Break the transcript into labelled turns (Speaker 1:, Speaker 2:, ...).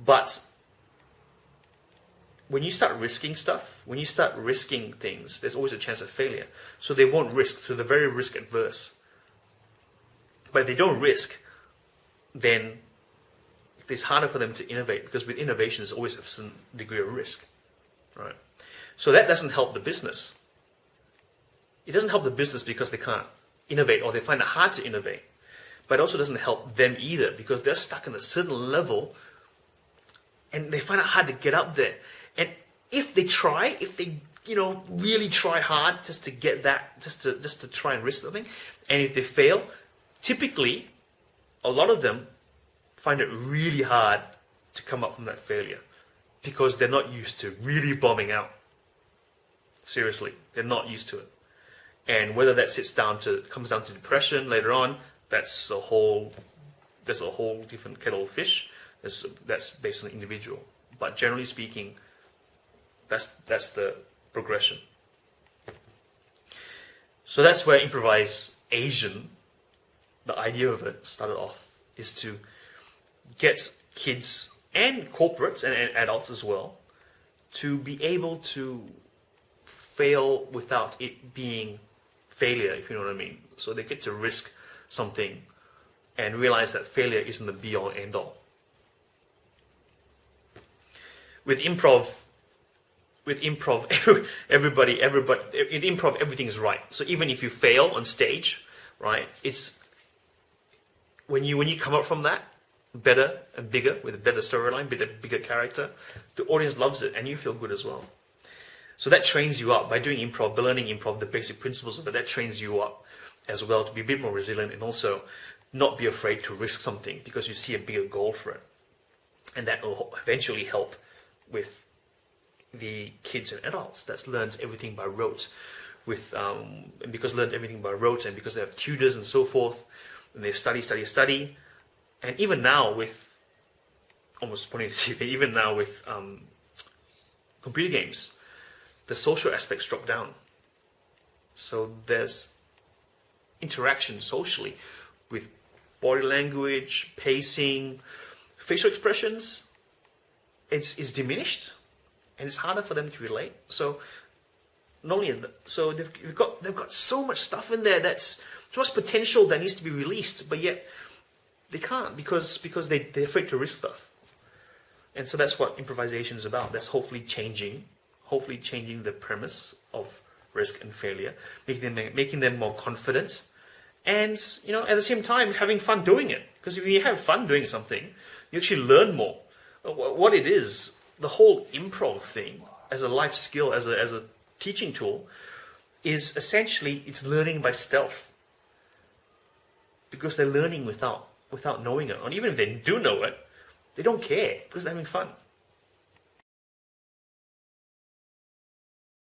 Speaker 1: But when you start risking stuff, when you start risking things, there's always a chance of failure. So they won't risk, so they're very risk adverse. But if they don't risk, then it's harder for them to innovate, because with innovation there's always a certain degree of risk, right? So that doesn't help the business. It doesn't help the business because they can't innovate, or they find it hard to innovate. But it also doesn't help them either, because they're stuck in a certain level and they find it hard to get up there. And if they try, if they really try hard just to get that, just to try and risk something, and if they fail, typically a lot of them find it really hard to come up from that failure, because they're not used to really bombing out. Seriously, they're not used to it. And whether that comes down to depression later on, that's a whole different kettle of fish. That's based on the individual. But generally speaking, that's the progression. So that's where ImprovisAsian, the idea of it started off, is to get kids and corporates and adults as well to be able to fail without it being failure, if you know what I mean. So they get to risk something and realize that failure isn't the be-all end-all. With improv, everybody, in improv, everything is right. So even if you fail on stage, right, it's when you come up from that better and bigger, with a better storyline, bigger character, the audience loves it and you feel good as well. So that trains you up by doing improv, by learning improv, the basic principles of it. That trains you up as well to be a bit more resilient and also not be afraid to risk something because you see a bigger goal for it, and that will eventually help with the kids and adults that's learned everything by rote, and because learned everything by rote, and because they have tutors and so forth, and they study, and even now with computer games, the social aspects drop down. So there's interaction socially with body language, pacing, facial expressions. It's diminished, and it's harder for them to relate. So not only so they've got so much stuff in there, that's so much potential that needs to be released, but yet they can't because they're afraid to risk stuff. And so that's what improvisation is about. That's hopefully changing the premise of risk and failure, making them more confident, and at the same time having fun doing it. Because if you have fun doing something, you actually learn more. What it is, the whole improv thing as a life skill, as a teaching tool, is essentially it's learning by stealth. Because they're learning without knowing it, and even if they do know it, they don't care because they're having fun.